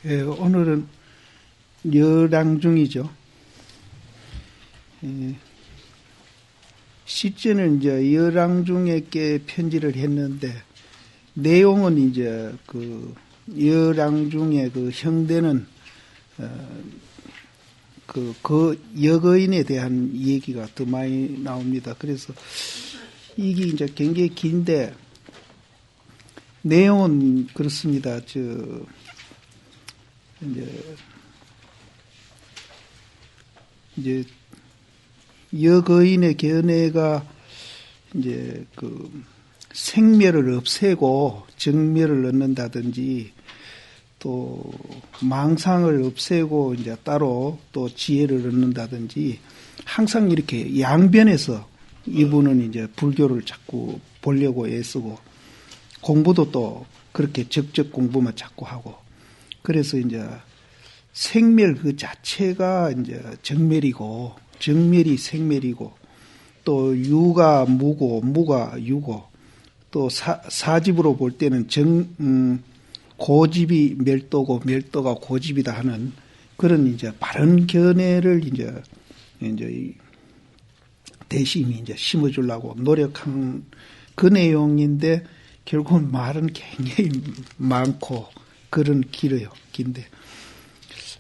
오늘은 여랑중이죠. 시제는 이제 여랑중에게 편지를 했는데, 내용은 이제 그 여랑중의 그 형대는 그 여거인에 대한 얘기가 더 많이 나옵니다. 그래서 이게 이제 굉장히 긴데, 내용은 그렇습니다. 이제 여거인의 견해가 이제 그 생멸을 없애고 정멸을 얻는다든지, 또 망상을 없애고 이제 따로 또 지혜를 얻는다든지, 항상 이렇게 양변에서 이분은 이제 불교를 자꾸 보려고 애쓰고, 공부도 또 그렇게 적적 공부만 자꾸 하고, 그래서 이제 생멸 그 자체가 이제 정멸이고, 정멸이 생멸이고, 또 유가 무고, 무가 유고, 또 사집으로 볼 때는 고집이 멸도고, 멸도가 고집이다 하는 그런 이제 바른 견해를 이제 대심이 이제 심어주려고 노력한 그 내용인데, 결국은 말은 굉장히 많고 그런 길어요. 긴데,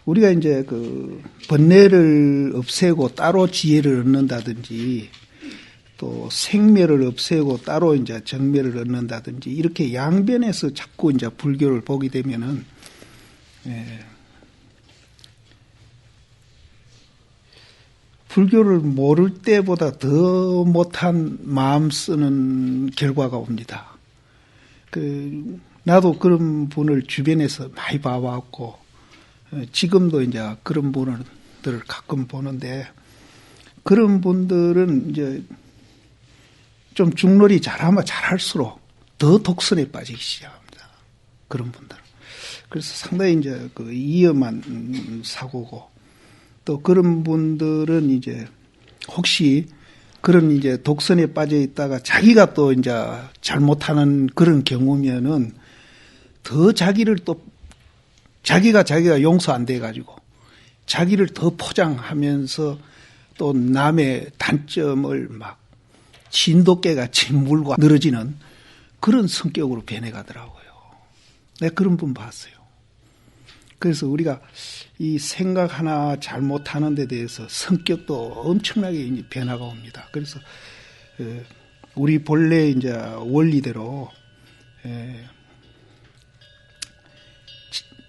우리가 이제 그 번뇌를 없애고 따로 지혜를 얻는다든지, 또 생멸을 없애고 따로 이제 정멸을 얻는다든지, 이렇게 양변에서 자꾸 이제 불교를 보게 되면은, 불교를 모를 때보다 더 못한 마음 쓰는 결과가 옵니다. 나도 그런 분을 주변에서 많이 봐왔고, 지금도 이제 그런 분들을 가끔 보는데, 그런 분들은 이제 좀 중놀이 잘하면 잘할수록 더 독선에 빠지기 시작합니다. 그런 분들. 그래서 상당히 이제 그 위험한 사고고, 또 그런 분들은 이제 혹시 그런 이제 독선에 빠져 있다가 자기가 또 이제 잘못하는 그런 경우면은 더 자기를 또 자기가 용서 안 돼 가지고 자기를 더 포장하면서 또 남의 단점을 막 진돗개같이 물고 늘어지는 그런 성격으로 변해가더라고요. 내가 그런 분 봤어요. 그래서 우리가 이 생각 하나 잘못하는 데 대해서 성격도 엄청나게 이제 변화가 옵니다. 그래서 우리 본래 이제 원리대로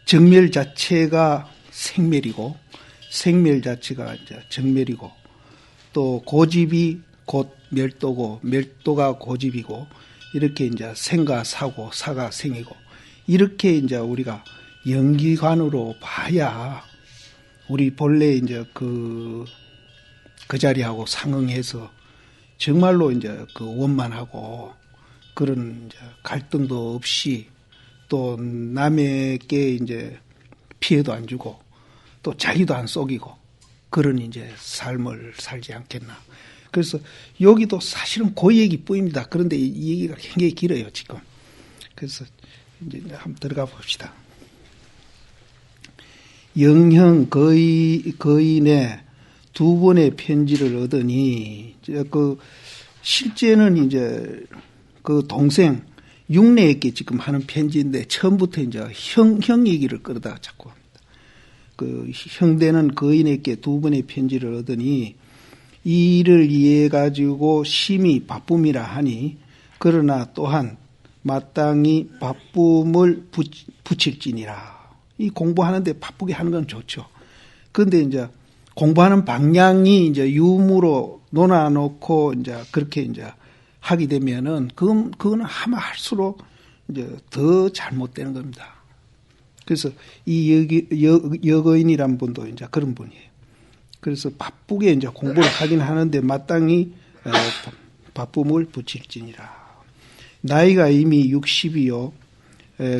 정멸 자체가 생멸이고, 생멸 자체가 이제 정멸이고, 또 고집이 곧 멸도고, 멸도가 고집이고, 이렇게 이제 생과 사고, 사가 생이고, 이렇게 이제 우리가 연기관으로 봐야 우리 본래 이제 그 자리하고 상응해서 정말로 이제 그 원만하고, 그런 이제 갈등도 없이, 또 남에게 이제 피해도 안 주고, 또 자기도 안 속이고, 그런 이제 삶을 살지 않겠나. 그래서 여기도 사실은 그 얘기뿐입니다. 그런데 이 얘기가 굉장히 길어요, 지금. 그래서 이제 한번 들어가 봅시다. 영형 거인의 두 번의 편지를 얻으니, 그 실제는 이제 그 동생 육내에게 지금 하는 편지인데, 처음부터 이제 형 얘기를 끌어다가 자꾸 합니다. 그 형대는 거인에게 두 번의 편지를 얻으니, 이 일을 이해해 가지고 심히 바쁨이라 하니, 그러나 또한 마땅히 바쁨을 붙일지니라. 이 공부하는데 바쁘게 하는 건 좋죠. 그런데 이제 공부하는 방향이 이제 유무로 논아놓고 이제 그렇게 이제 하게 되면은, 그거는 하면 할수록 이제 더 잘못되는 겁니다. 그래서 이 여거인이란 분도 이제 그런 분이에요. 그래서 바쁘게 이제 공부를 하긴 하는데, 마땅히 바쁨을 붙일지니라. 나이가 이미 60이요.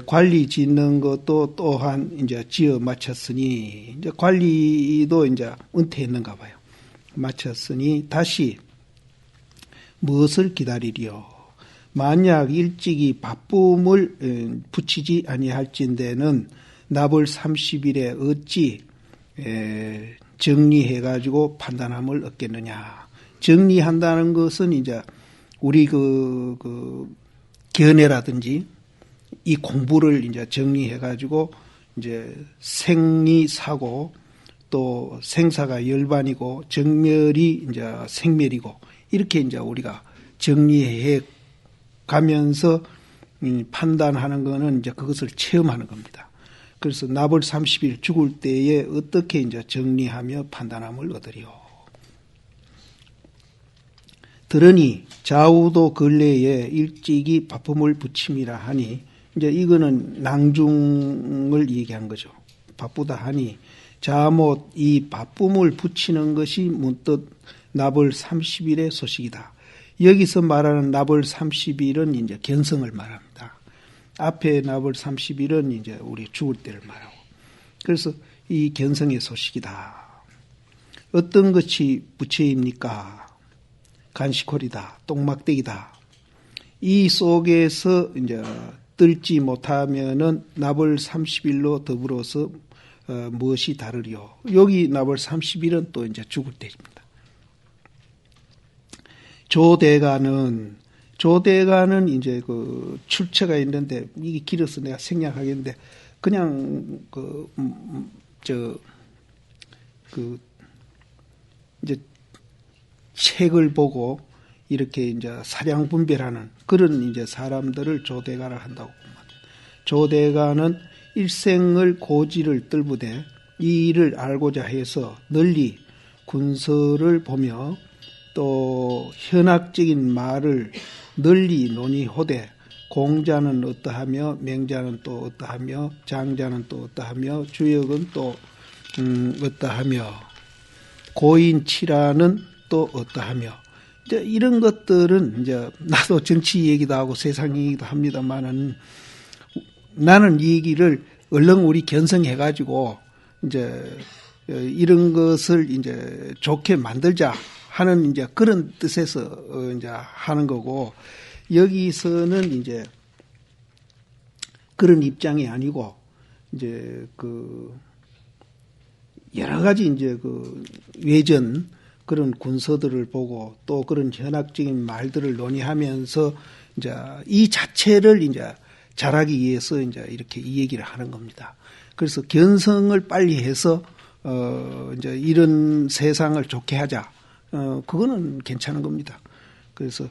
관리 짓는 것도 또한 이제 지어 마쳤으니, 이제 관리도 이제 은퇴했는가 봐요. 마쳤으니 다시 무엇을 기다리리요? 만약 일찍이 바쁨을 붙이지 아니할진대는 납을 30일에 어찌 정리해가지고 판단함을 얻겠느냐. 정리한다는 것은 이제 우리 견해라든지 이 공부를 이제 정리해가지고 이제 생리 사고 또 생사가 열반이고 정멸이 이제 생멸이고 이렇게 이제 우리가 정리해 가면서 판단하는 거는 이제 그것을 체험하는 겁니다. 그래서 납을 30일 죽을 때에 어떻게 이제 정리하며 판단함을 얻으리요. 들으니 좌우도 근래에 일찍이 바쁨을 붙임이라 하니 이제 이거는 낭중을 얘기한 거죠. 바쁘다 하니 자못 이 바쁨을 붙이는 것이 문득 납을 30일의 소식이다. 여기서 말하는 납을 30일은 이제 견성을 말합니다. 앞에 납을 30일은 이제 우리 죽을 때를 말하고. 그래서 이 견성의 소식이다. 어떤 것이 부처입니까? 간식홀이다. 똥막대기다. 이 속에서 이제 뜰지 못하면은 납을 30일로 더불어서 무엇이 다르리요? 여기 납을 30일은 또 이제 죽을 때입니다. 조대가는 이제 그 출처가 있는데 이게 길어서 내가 생략하겠는데 그냥 이제 책을 보고 이렇게 이제 사량 분별하는 그런 이제 사람들을 조대가를 한다고 봅니다. 조대가는 일생을 고지를 떨부되 이 일을 알고자 해서 널리 군서를 보며 또 현학적인 말을 널리 논의하되 공자는 어떠하며 명자는 또 어떠하며 장자는 또 어떠하며 주역은 또 어떠하며 고인치라는 또 어떠하며 이제 이런 것들은 이제 나도 정치 얘기도 하고 세상 얘기도 합니다만은 나는 이 얘기를 얼른 우리 견성해가지고 이제 이런 것을 이제 좋게 만들자 하는 이제 그런 뜻에서 이제 하는 거고 여기서는 이제 그런 입장이 아니고 이제 그 여러 가지 이제 그 외전 그런 군서들을 보고 또 그런 현학적인 말들을 논의하면서 이제 이 자체를 이제 잘하기 위해서 이제 이렇게 이 얘기를 하는 겁니다. 그래서 견성을 빨리 해서 이제 이런 세상을 좋게 하자. 그거는 괜찮은 겁니다. 그래서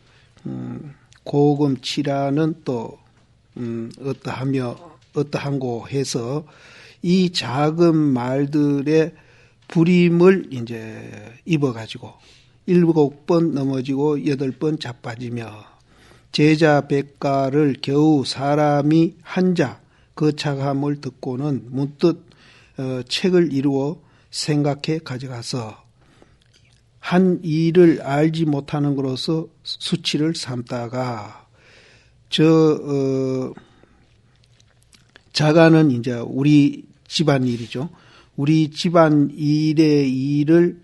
고금치라는 또 어떠한고 해서 이 작은 말들의 불임을 이제 입어가지고 7번 넘어지고 8번 자빠지며 제자 백가를 겨우 사람이 한자 거창함을 듣고는 문득 책을 이루어 생각해 가져가서 한 일을 알지 못하는 것으로서 수치를 삼다가 자가는 이제 우리 집안 일이죠. 우리 집안 일의 일을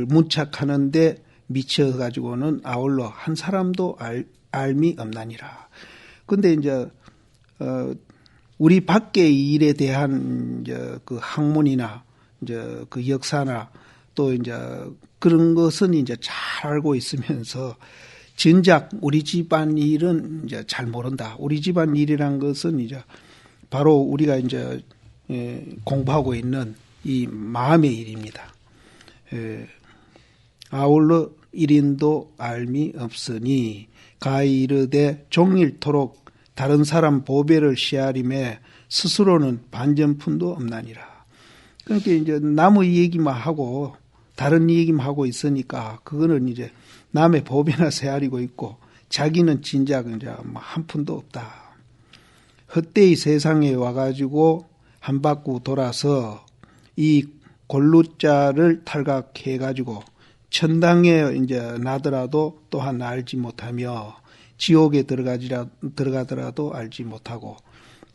문착하는데 미쳐가지고는 아울러 한 사람도 알미 없나니라. 근데 이제 우리 밖의 일에 대한 이제 그 학문이나 이제 그 역사나 또 이제 그런 것은 이제 잘 알고 있으면서 진작 우리 집안 일은 이제 잘 모른다. 우리 집안 일이란 것은 이제 바로 우리가 이제 공부하고 있는 이 마음의 일입니다. 아울러 일인도 알미 없으니 가히 이르되 종일토록 다른 사람 보배를 시아림에 스스로는 반전품도 없나니라. 그러니까 이제 남의 얘기만 하고 다른 얘기만 하고 있으니까 그거는 이제 남의 보배나 세아리고 있고 자기는 진작 이제 한 푼도 없다. 헛되이 세상에 와가지고 한 바퀴 돌아서 이 골루자를 탈각해가지고 천당에 이제 나더라도 또한 알지 못하며 지옥에 들어가더라도 알지 못하고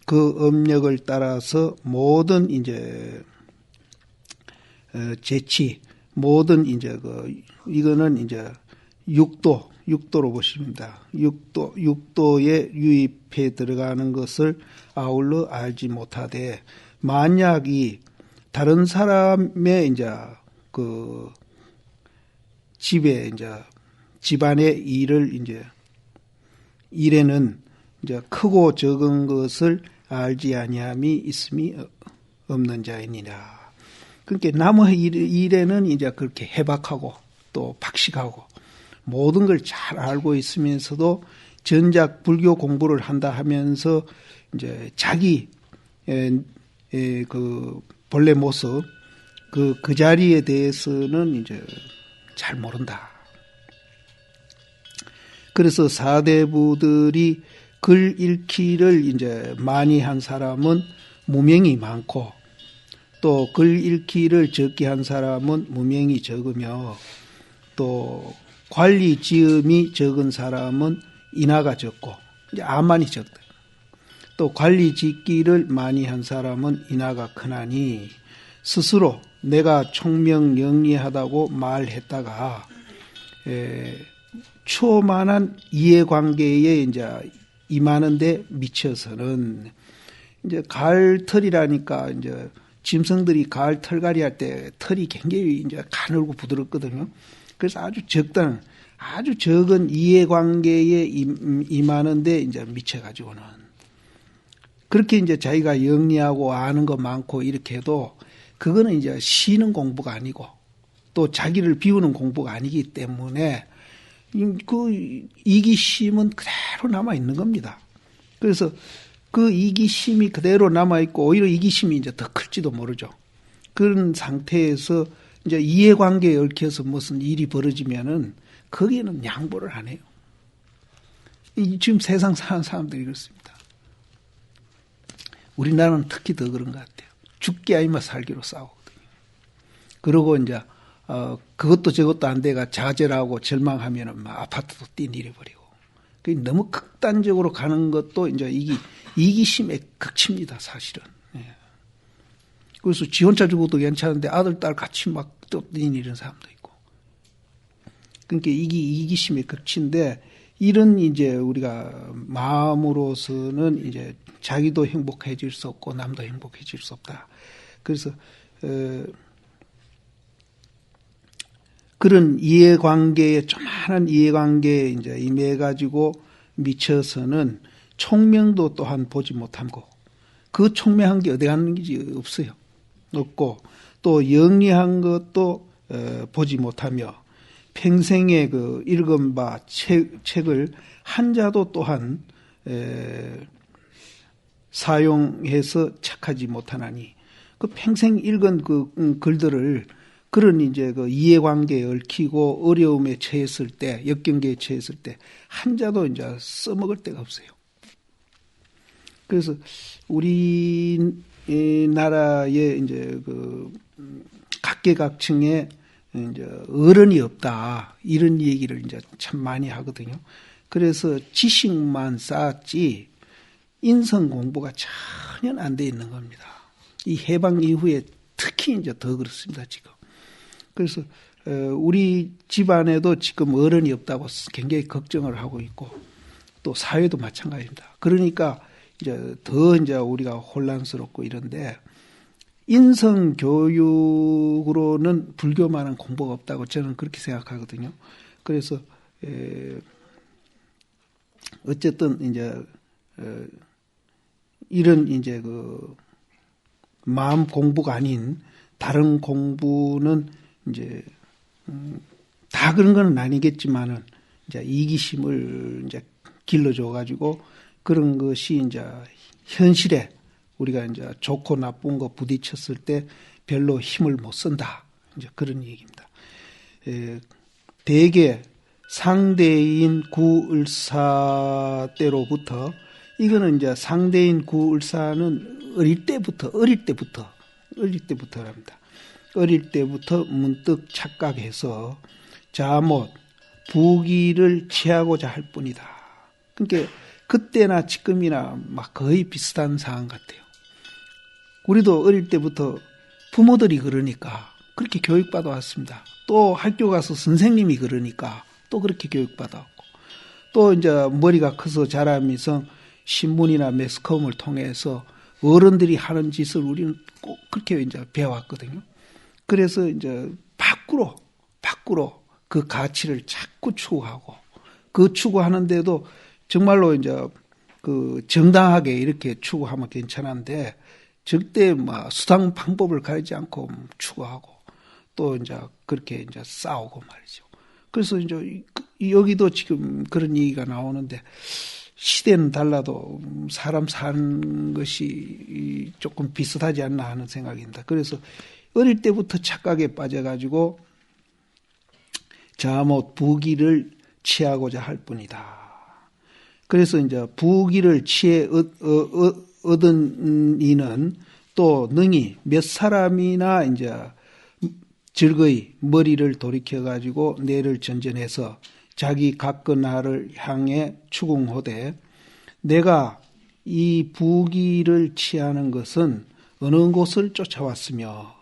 그 업력을 따라서 모든 이제 재치 모든 이제 이거는 이제 육도로 보십니다. 육도에 유입해 들어가는 것을 아울러 알지 못하되 만약 이 다른 사람의 이제 그 집에 이제 집안의 일에는 이제 크고 적은 것을 알지 아니함이 있음이 없는 자이니라. 그러니까 남의 일에는 이제 그렇게 해박하고 또 박식하고 모든 걸 잘 알고 있으면서도 전작 불교 공부를 한다 하면서 이제 자기 그 본래 모습 그 자리에 대해서는 이제 잘 모른다. 그래서 사대부들이 글 읽기를 이제 많이 한 사람은 무명이 많고 또 글 읽기를 적게 한 사람은 무명이 적으며 또 관리 지음이 적은 사람은 인하가 적고 이제 아만이 적다. 또 관리 짓기를 많이 한 사람은 인하가 크나니 스스로 내가 총명 영리하다고 말했다가 초만한 이해관계에 이제 임하는데 미쳐서는 이제 가을털이라니까 이제 짐승들이 가을 털갈이 할 때 털이 굉장히 이제 가늘고 부드럽거든요. 그래서 아주 적은 이해관계에 임하는데 이제 미쳐가지고는 그렇게 이제 자기가 영리하고 아는 거 많고 이렇게 해도 그거는 이제 쉬는 공부가 아니고 또 자기를 비우는 공부가 아니기 때문에 그 이기심은 그대로 남아 있는 겁니다. 그래서 그 이기심이 그대로 남아 있고 오히려 이기심이 이제 더 클지도 모르죠. 그런 상태에서 이제 이해관계에 얽혀서 무슨 일이 벌어지면은 거기에는 양보를 안 해요. 지금 세상 사는 사람들이 그렇습니다. 우리나라는 특히 더 그런 것 같아요. 죽기 아니면 살기로 싸우거든요. 그러고 이제 그것도 저것도 안 돼가 좌절하고 절망하면은 막 아파트도 뛰내려버리고. 너무 극단적으로 가는 것도 이제 이기심의 극치입니다, 사실은. 예. 그래서 지 혼자 죽어도 괜찮은데 아들, 딸 같이 막 또 뛰내리는 사람도 있고. 그러니까 이기심의 극치인데 이런 이제 우리가 마음으로서는 이제 자기도 행복해질 수 없고 남도 행복해질 수 없다. 그래서 그런 이해관계에 조만한 이해관계에 이제 임해가지고 미쳐서는 총명도 또한 보지 못하고 그 총명한 게 어디 갔는지 없어요. 없고 또 영리한 것도 보지 못하며 평생에 그 읽은 바 책을 한자도 또한 사용해서 착하지 못하나니 그 평생 읽은 그 글들을 그런 이제 그 이해관계에 얽히고 어려움에 처했을 때, 역경계에 처했을 때 한자도 이제 써먹을 데가 없어요. 그래서 우리나라에 이제 그 각계각층에 이제 어른이 없다 이런 얘기를 이제 참 많이 하거든요. 그래서 지식만 쌓았지 인성 공부가 전혀 안 돼 있는 겁니다. 이 해방 이후에 특히 이제 더 그렇습니다, 지금. 그래서 우리 집안에도 지금 어른이 없다고 굉장히 걱정을 하고 있고 또 사회도 마찬가지입니다. 그러니까 이제 더 이제 우리가 혼란스럽고 이런데 인성 교육으로는 불교만한 공부가 없다고 저는 그렇게 생각하거든요. 그래서 어쨌든 이제 이런 이제 그 마음 공부가 아닌 다른 공부는 이제 다 그런 건 아니겠지만은 이제 이기심을 이제 길러줘 가지고 그런 것이 이제 현실에 우리가 이제 좋고 나쁜 거 부딪혔을 때 별로 힘을 못 쓴다. 이제 그런 얘기입니다. 대개 상대인 구을사 때로부터 이거는 이제 상대인 구을사는 어릴 때부터랍니다. 어릴 때부터 문득 착각해서 자못 부귀를 취하고자 할 뿐이다. 그러니까 그때나 지금이나 막 거의 비슷한 상황 같아요. 우리도 어릴 때부터 부모들이 그러니까 그렇게 교육받아 왔습니다. 또 학교 가서 선생님이 그러니까 또 그렇게 교육받아 왔고 또 이제 머리가 커서 자라면서 신문이나 매스컴을 통해서 어른들이 하는 짓을 우리는 꼭 그렇게 이제 배워왔거든요. 그래서 이제 밖으로 그 가치를 자꾸 추구하고 그 추구하는데도 정말로 이제 그 정당하게 이렇게 추구하면 괜찮은데 절대 뭐 수당 방법을 가리지 않고 추구하고 또 이제 그렇게 이제 싸우고 말이죠. 그래서 이제 여기도 지금 그런 얘기가 나오는데 시대는 달라도 사람 사는 것이 조금 비슷하지 않나 하는 생각입니다. 그래서 어릴 때부터 착각에 빠져가지고 자못 부귀를 취하고자 할 뿐이다. 그래서 이제 부귀를 취해 얻은 이는 또 능히 몇 사람이나 이제 즐거이 머리를 돌이켜가지고 뇌를 전전해서 자기 각근하를 향해 추궁하되 내가 이 부귀를 취하는 것은 어느 곳을 쫓아왔으며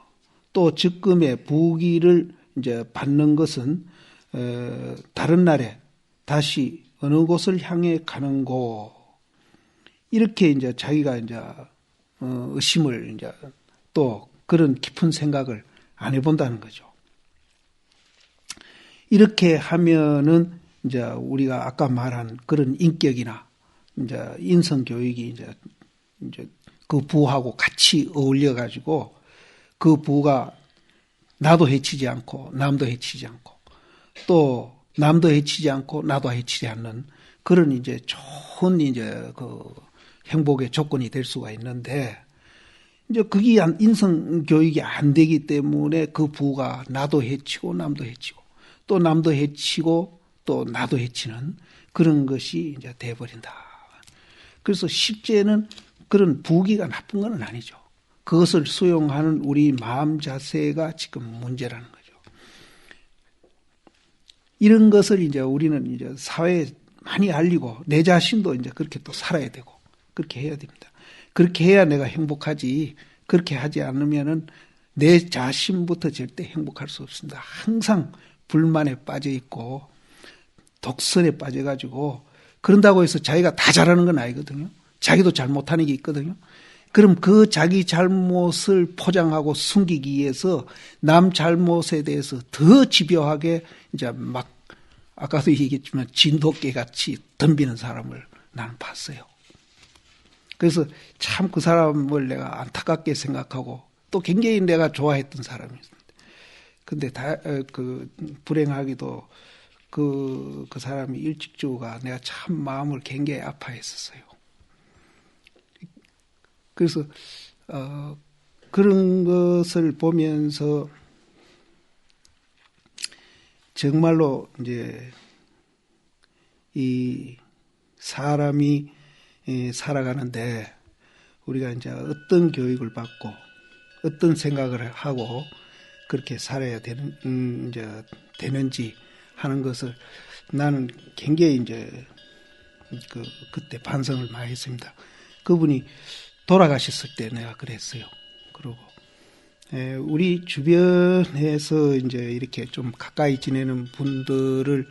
또 즉금에 부귀를 이제 받는 것은 다른 날에 다시 어느 곳을 향해 가는고 이렇게 이제 자기가 이제 의심을 이제 또 그런 깊은 생각을 안 해본다는 거죠. 이렇게 하면은 이제 우리가 아까 말한 그런 인격이나 이제 인성 교육이 이제 그 부하고 같이 어울려 가지고 그 부가 나도 해치지 않고 남도 해치지 않고 또 남도 해치지 않고 나도 해치지 않는 그런 이제 좋은 이제 그 행복의 조건이 될 수가 있는데 이제 그게 인성 교육이 안 되기 때문에 그 부가 나도 해치고 남도 해치고 또 남도 해치고 또 나도 해치는 그런 것이 이제 돼버린다. 그래서 실제는 그런 부귀가 나쁜 건 아니죠. 그것을 수용하는 우리 마음 자세가 지금 문제라는 거죠. 이런 것을 이제 우리는 이제 사회에 많이 알리고 내 자신도 이제 그렇게 또 살아야 되고 그렇게 해야 됩니다. 그렇게 해야 내가 행복하지. 그렇게 하지 않으면은 내 자신부터 절대 행복할 수 없습니다. 항상 불만에 빠져 있고 독선에 빠져가지고 그런다고 해서 자기가 다 잘하는 건 아니거든요. 자기도 잘못하는 게 있거든요. 그럼 그 자기 잘못을 포장하고 숨기기 위해서 남 잘못에 대해서 더 집요하게 이제 막 아까도 얘기했지만 진돗개 같이 덤비는 사람을 나는 봤어요. 그래서 참 그 사람을 내가 안타깝게 생각하고 또 굉장히 내가 좋아했던 사람이었습니다. 근데 불행하게도 그 사람이 일찍 죽어가 내가 참 마음을 굉장히 아파했었어요. 그래서 그런 것을 보면서 정말로 이제 이 사람이 살아가는데 우리가 이제 어떤 교육을 받고 어떤 생각을 하고 그렇게 살아야 되는지 하는 것을 나는 굉장히 이제 그때 반성을 많이 했습니다. 그분이 돌아가셨을 때 내가 그랬어요. 그리고 우리 주변에서 이제 이렇게 좀 가까이 지내는 분들을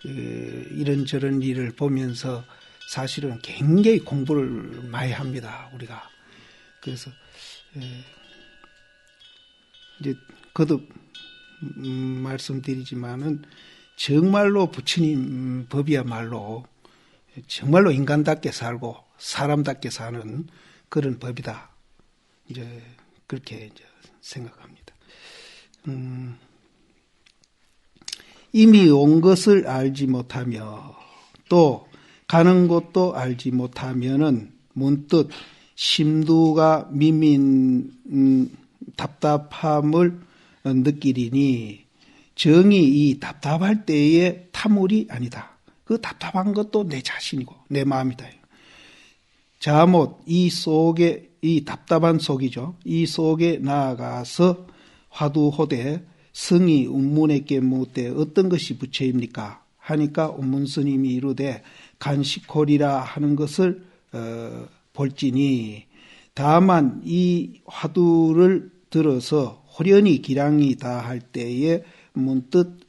이런저런 일을 보면서 사실은 굉장히 공부를 많이 합니다. 우리가. 그래서 이제 거듭 말씀드리지만은 정말로 부처님 법이야말로 정말로 인간답게 살고 사람답게 사는 그런 법이다. 이제 그렇게 이제 생각합니다. 이미 온 것을 알지 못하며 또 가는 곳도 알지 못하면은 문득 심두가 답답함을 느끼리니 정이 이 답답할 때의 타물이 아니다. 그 답답한 것도 내 자신이고 내 마음이다. 자못 이 속에 이 답답한 속이죠. 이 속에 나아가서 화두호되 성이 운문에게 묻되 어떤 것이 부처입니까? 하니까 운문스님이 이르되 간식홀이라 하는 것을 볼지니 다만 이 화두를 들어서 호련히 기량이 다할 때에 문득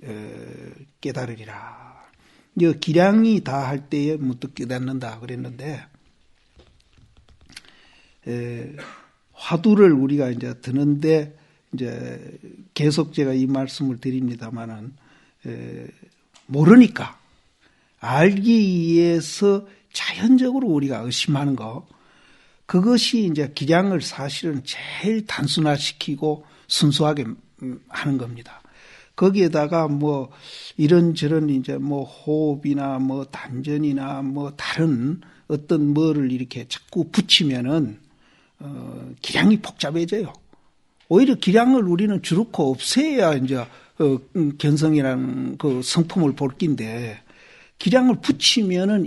깨달으리라. 기량이 다할 때에 문득 깨닫는다 그랬는데 화두를 우리가 이제 드는데 이제 계속 제가 이 말씀을 드립니다만은 모르니까 알기 위해서 자연적으로 우리가 의심하는 거, 그것이 이제 기량을 사실은 제일 단순화시키고 순수하게 하는 겁니다. 거기에다가 뭐 이런저런 이제 뭐 호흡이나 뭐 단전이나 뭐 다른 어떤 뭐를 이렇게 자꾸 붙이면은 기량이 복잡해져요. 오히려 기량을 우리는 주르고 없애야 이제 견성이라는 그 성품을 볼 낀데, 기량을 붙이면은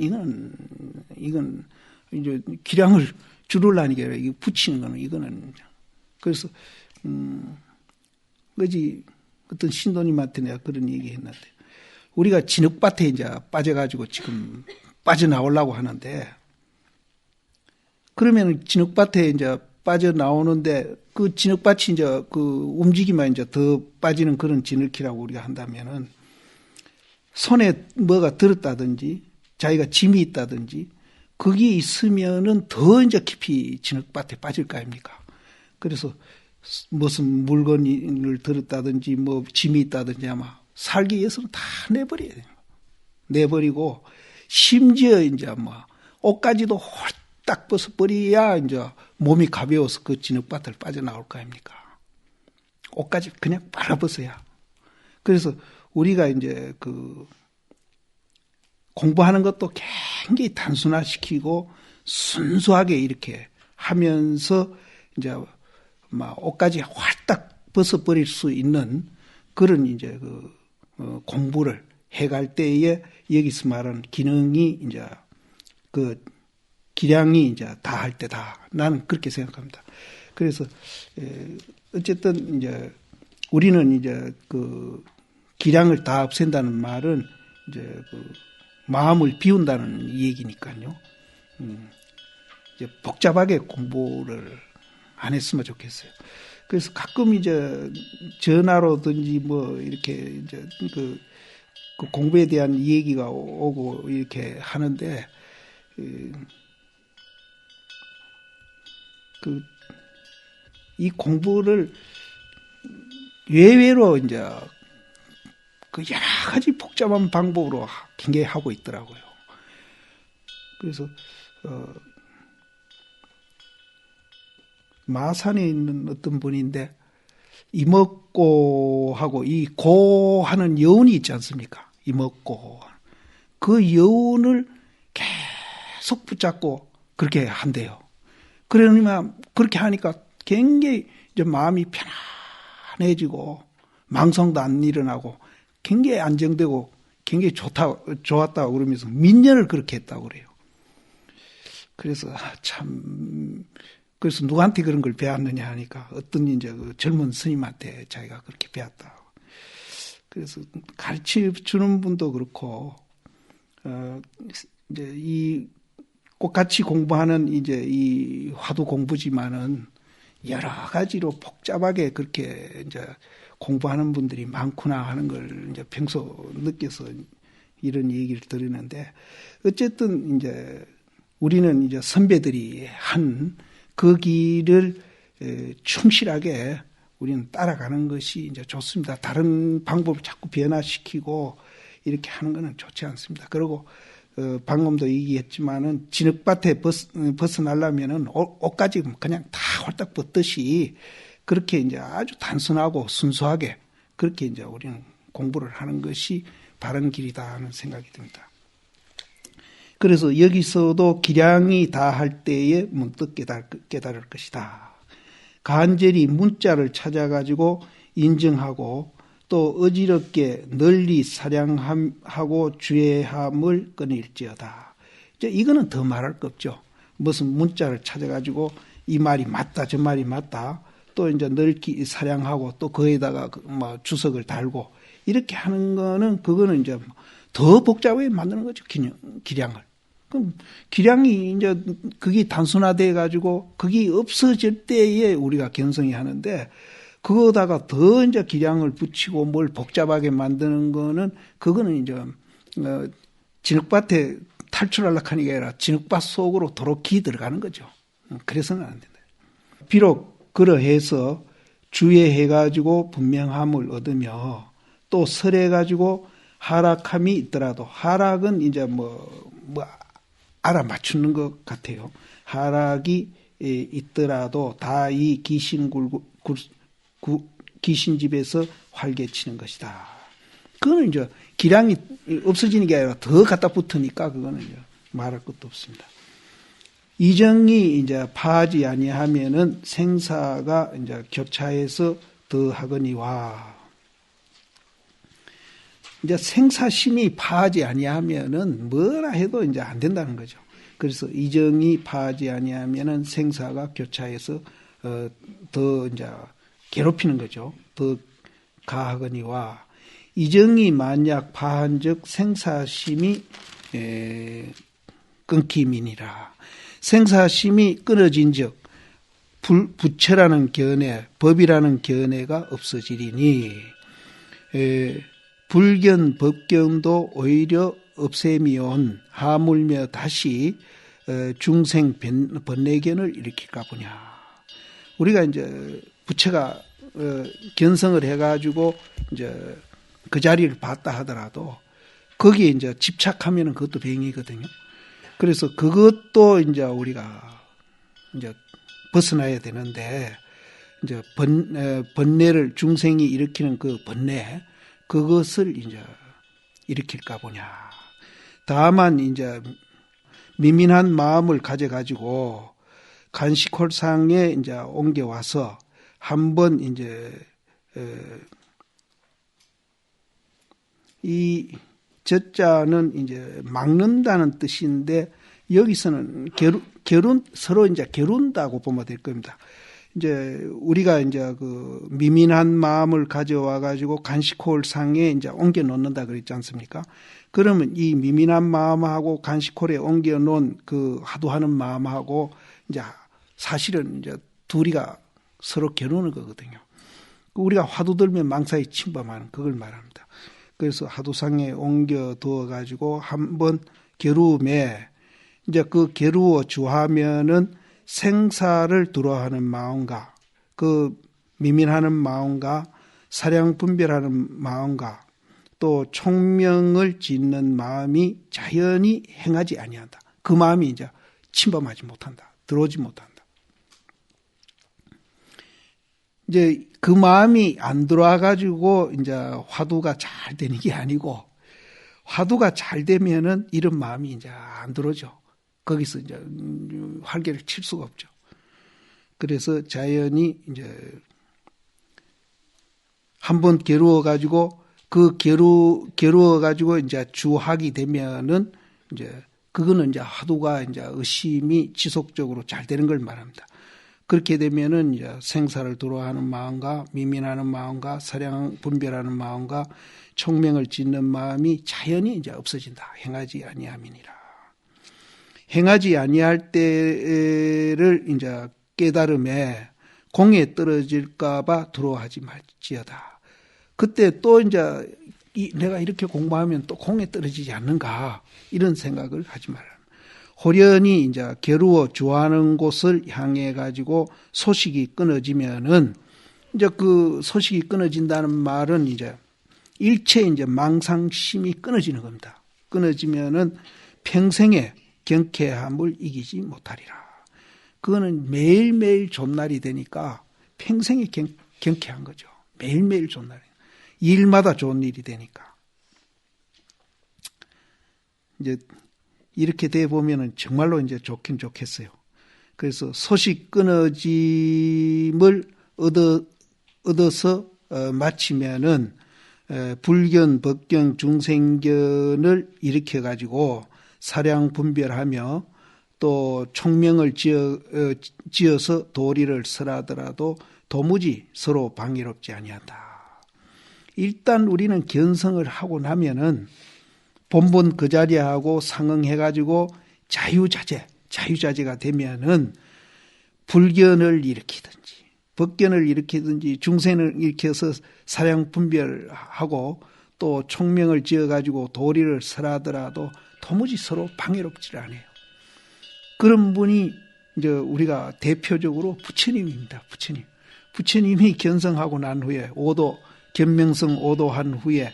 이건 이제 기량을 줄으려는 게 아니라 이거 붙이는 거는 이거는, 그래서 그지 어떤 신도님한테 내가 그런 얘기 했는데, 우리가 진흙밭에 이제 빠져가지고 지금 빠져나오려고 하는데, 그러면 진흙밭에 이제 빠져나오는데 그 진흙밭이 이제 그 움직이면 이제 더 빠지는 그런 진흙이라고 우리가 한다면은, 손에 뭐가 들었다든지 자기가 짐이 있다든지 거기 있으면은 더 이제 깊이 진흙밭에 빠질 거 아닙니까? 그래서 무슨 물건을 들었다든지 뭐 짐이 있다든지 아마 살기 위해서는 다 내버려야 돼요. 내버리고 심지어 이제 뭐 옷까지도 홀딱 벗어버려야 이제 몸이 가벼워서 그 진흙밭을 빠져나올 거 아닙니까? 옷까지 그냥 빨아벗어야. 그래서 우리가 이제 그 공부하는 것도 굉장히 단순화시키고 순수하게 이렇게 하면서 이제 막 옷까지 활딱 벗어버릴 수 있는 그런 이제 그 공부를 해갈 때에 여기서 말하는 기능이 이제 그 기량이 이제 다 할 때다. 나는 그렇게 생각합니다. 그래서 어쨌든 이제 우리는 이제 그 기량을 다 없앤다는 말은 이제 그 마음을 비운다는 얘기니까요. 이제 복잡하게 공부를 안 했으면 좋겠어요. 그래서 가끔 이제 전화로든지 뭐 이렇게 이제 그 공부에 대한 얘기가 오고 이렇게 하는데, 이 공부를 예외로 이제 그 여러 가지 복잡한 방법으로 굉장히 하고 있더라고요. 그래서 마산에 있는 어떤 분인데, 이먹고하고 이 고하는 여운이 있지 않습니까? 이먹고 그 여운을 계속 붙잡고 그렇게 한대요. 그러니까 그렇게 하니까 굉장히 이제 마음이 편안해지고 망성도 안 일어나고 굉장히 안정되고 굉장히 좋았다고 그러면서 민년을 그렇게 했다고 그래요. 그래서 그래서 누구한테 그런 걸 배웠느냐 하니까 어떤 이제 그 젊은 스님한테 자기가 그렇게 배웠다. 그래서 가르쳐 주는 분도 그렇고, 이제 이 꼭 같이 공부하는 이제 이 화두 공부지만은 여러 가지로 복잡하게 그렇게 이제 공부하는 분들이 많구나 하는 걸 이제 평소 느껴서 이런 얘기를 들었는데, 어쨌든 이제 우리는 이제 선배들이 한 그 길을 충실하게 우리는 따라가는 것이 이제 좋습니다. 다른 방법을 자꾸 변화시키고 이렇게 하는 것은 좋지 않습니다. 그리고 방금도 얘기했지만은 진흙밭에 벗어나려면은 옷까지 그냥 다 홀딱 벗듯이 그렇게 이제 아주 단순하고 순수하게 그렇게 이제 우리는 공부를 하는 것이 바른 길이다 하는 생각이 듭니다. 그래서 여기서도 기량이 다할 때에 문득 깨달을 것이다. 간절히 문자를 찾아가지고 인정하고 또 어지럽게 널리 사량하고 주의함을 끊일지어다. 이거는 더 말할 거 없죠. 무슨 문자를 찾아가지고 이 말이 맞다, 저 말이 맞다. 또 이제 널리 사량하고 또 거기다가 뭐 주석을 달고 이렇게 하는 거는 그거는 이제 더 복잡하게 만드는 거죠. 기량을. 그럼 기량이 이제 그게 단순화돼 가지고 그게 없어질 때에 우리가 견성이 하는데, 그거다가 더 이제 기량을 붙이고 뭘 복잡하게 만드는 거는 그거는 이제 진흙밭에 탈출하려고 하는 게 아니라 진흙밭 속으로 도로 기 들어가는 거죠. 그래서는 안 된다. 비록 그러해서 주의해가지고 분명함을 얻으며 또 설해가지고 하락함이 있더라도, 하락은 이제 알아맞추는 것 같아요. 하락이 있더라도 다 이 귀신집에서 활개치는 것이다. 그거는 이제 기량이 없어지는 게 아니라 더 갖다 붙으니까 그거는 이제 말할 것도 없습니다. 이정이 이제 파하지 아니하면은 생사가 이제 교차해서 더하거니와, 이제 생사심이 파하지 아니하면은 뭐라 해도 이제 안 된다는 거죠. 그래서 이정이 파하지 아니하면은 생사가 교차해서 더 이제 괴롭히는 거죠. 더 가하거니와, 이정이 만약 파한즉 생사심이 끊김이니라. 생사심이 끊어진즉 부처라는 견해, 법이라는 견해가 없어지리니, 불견, 법견도 오히려 없애미온 하물며 다시 중생 번뇌견을 일으킬까 보냐. 우리가 이제 부처가 견성을 해가지고 이제 그 자리를 봤다 하더라도 거기에 이제 집착하면은 그것도 병이거든요. 그래서 그것도 이제 우리가 이제 벗어나야 되는데, 이제 번뇌를 중생이 일으키는 그 번뇌, 그것을 이제 일으킬까 보냐. 다만 이제 미민한 마음을 가져가지고 간식홀상에 이제 옮겨와서 한번 이제 이 젖자는 이제 막는다는 뜻인데, 여기서는 서로 이제 겨룬다고 보면 될 겁니다. 이제 우리가 이제 그 미민한 마음을 가져와 가지고 간식홀 상에 이제 옮겨 놓는다 그랬지 않습니까? 그러면 이 미민한 마음하고 간식홀에 옮겨 놓은 그 화두하는 마음하고 이제 사실은 이제 둘이가 서로 겨루는 거거든요. 우리가 화두 들면 망사에 침범하는 그걸 말합니다. 그래서 화두상에 옮겨 두어 가지고 한번 겨루음에 이제 그 겨루어 주하면은 생사를 두려워하는 마음과 그 미민하는 마음과 사량 분별하는 마음과 또 총명을 짓는 마음이 자연히 행하지 아니한다. 그 마음이 이제 침범하지 못한다. 들어오지 못한다. 이제 그 마음이 안 들어와 가지고 이제 화두가 잘 되는 게 아니고, 화두가 잘 되면은 이런 마음이 이제 안 들어오죠. 거기서 이제 활개를 칠 수가 없죠. 그래서 자연히 이제 한번 겨루어 가지고 그 겨루어 가지고 이제 주학이 되면은 이제 그거는 이제 화두가 이제 의심이 지속적으로 잘 되는 걸 말합니다. 그렇게 되면은 이제 생사를 두려워하는 마음과 미민하는 마음과 사량 분별하는 마음과 총명을 짓는 마음이 자연히 이제 없어진다. 행하지 아니함이니라. 행하지 아니할 때를 이제 깨달음에 공에 떨어질까봐 두려워하지 말지어다. 그때 또 이제 내가 이렇게 공부하면 또 공에 떨어지지 않는가, 이런 생각을 하지 말라. 호련히 이제 겨루어 주하는 곳을 향해 가지고 소식이 끊어지면은, 이제 그 소식이 끊어진다는 말은 이제 일체 이제 망상심이 끊어지는 겁니다. 끊어지면은 평생에 경쾌함을 이기지 못하리라. 그거는 매일매일 좋은 날이 되니까 평생에 경쾌한 거죠. 매일매일 좋은 날이. 일마다 좋은 일이 되니까. 이제 이렇게 돼 보면은 정말로 이제 좋긴 좋겠어요. 그래서 소식 끊어짐을 얻어서 마치면은 불견, 법견, 중생견을 일으켜 가지고 사량 분별하며 또 총명을 지어서 도리를 설하더라도 도무지 서로 방해롭지 아니한다. 일단 우리는 견성을 하고 나면은 본본 그 자리에 하고 상응해가지고 자유자재가 되면은 불견을 일으키든지 법견을 일으키든지 중생을 일으켜서 사량 분별하고 또 총명을 지어가지고 도리를 설하더라도 도무지 서로 방해롭지 않아요. 그런 분이 이제 우리가 대표적으로 부처님입니다. 부처님이 견성하고 난 후에 견명성 오도한 후에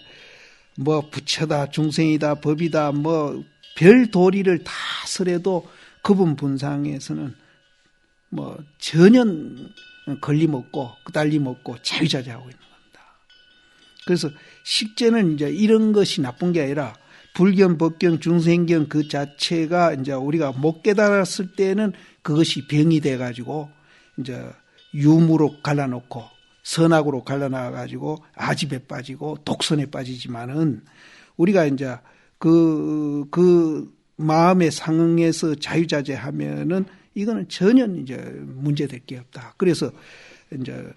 뭐 부처다, 중생이다, 법이다, 뭐 별 도리를 다 설해도 그분 분상에서는 뭐 전혀 걸림없고 끄달림없고 자유자재하고 있는 겁니다. 그래서 식재는 이제 이런 것이 나쁜 게 아니라 불견, 법견, 중생견 그 자체가 이제 우리가 못 깨달았을 때는 그것이 병이 돼가지고 이제 유무로 갈라놓고 선악으로 갈라놔가지고 아집에 빠지고 독선에 빠지지만은 우리가 이제 그 마음의 상응해서 자유자재하면은 이거는 전혀 이제 문제될 게 없다. 그래서 이제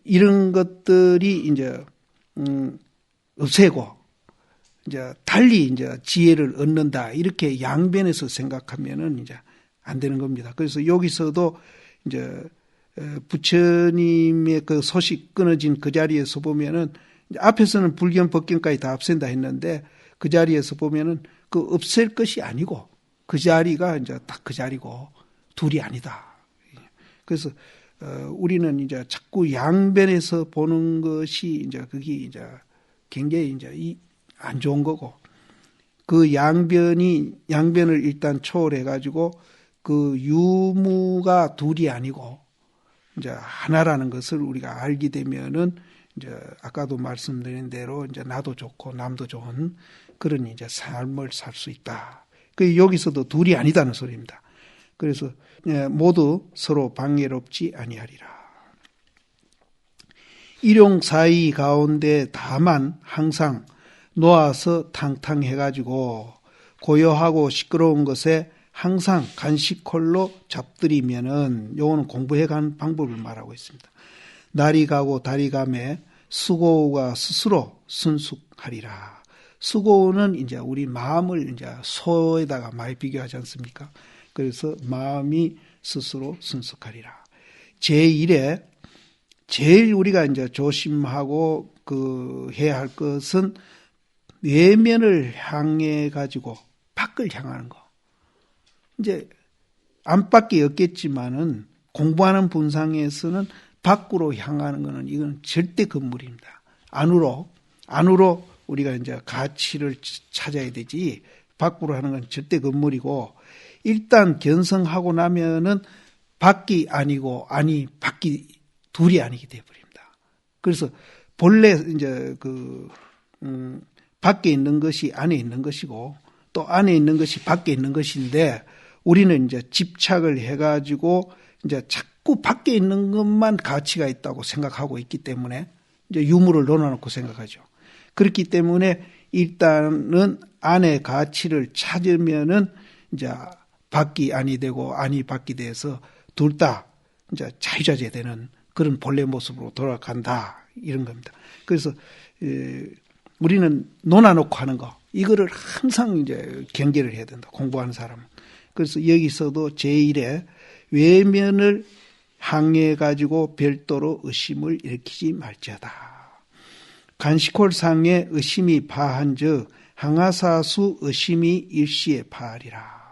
이런 것들이 이제 없애고 이제 달리 이제 지혜를 얻는다. 이렇게 양변에서 생각하면은 이제 안 되는 겁니다. 그래서 여기서도 이제 부처님의 그 소식 끊어진 그 자리에서 보면은 앞에서는 불견, 법견까지 다 없앤다 했는데 그 자리에서 보면은 그 없앨 것이 아니고 그 자리가 이제 딱 그 자리고 둘이 아니다. 그래서 우리는 이제 자꾸 양변에서 보는 것이 이제 그게 이제 굉장히 이제 안 좋은 거고 그 양변을 일단 초월해 가지고 그 유무가 둘이 아니고 이제 하나라는 것을 우리가 알게 되면은 이제 아까도 말씀드린 대로 이제 나도 좋고 남도 좋은 그런 이제 삶을 살 수 있다. 그 여기서도 둘이 아니다는 소리입니다. 그래서 모두 서로 방해롭지 아니하리라. 일용 사이 가운데 다만 항상 놓아서 탕탕해가지고 고요하고 시끄러운 것에 항상 간식콜로 잡들이면은 요거는 공부해 간 방법을 말하고 있습니다. 날이 가고 달이 가매 수고가 스스로 순숙하리라. 수고는 이제 우리 마음을 이제 소에다가 많이 비교하지 않습니까? 그래서 마음이 스스로 순숙하리라. 제1에 제일 우리가 이제 조심하고 해야 할 것은 외면을 향해 가지고 밖을 향하는 거. 이제 안팎이 없겠지만은 공부하는 분상에서는 밖으로 향하는 것은 이건 절대 금물입니다. 안으로 우리가 이제 가치를 찾아야 되지 밖으로 하는 건 절대 금물이고 일단 견성하고 나면은 밖이 아니고 밖이 둘이 아니게 되어버립니다. 그래서 본래 이제 밖에 있는 것이 안에 있는 것이고 또 안에 있는 것이 밖에 있는 것인데 우리는 이제 집착을 해가지고 이제 자꾸 밖에 있는 것만 가치가 있다고 생각하고 있기 때문에 이제 유무를 놓아놓고 생각하죠. 그렇기 때문에 일단은 안의 가치를 찾으면은 이제 밖이 안이 되고 안이 밖이 돼서 둘 다 이제 자유자재되는 그런 본래 모습으로 돌아간다 이런 겁니다. 그래서 우리는 논아놓고 하는 거 이거를 항상 이제 경계를 해야 된다. 공부하는 사람은. 그래서 여기서도 제1에 외면을 항해 가지고 별도로 의심을 일으키지 말지어다. 간식홀상에 의심이 파한즉 항하사수 의심이 일시에 파하리라.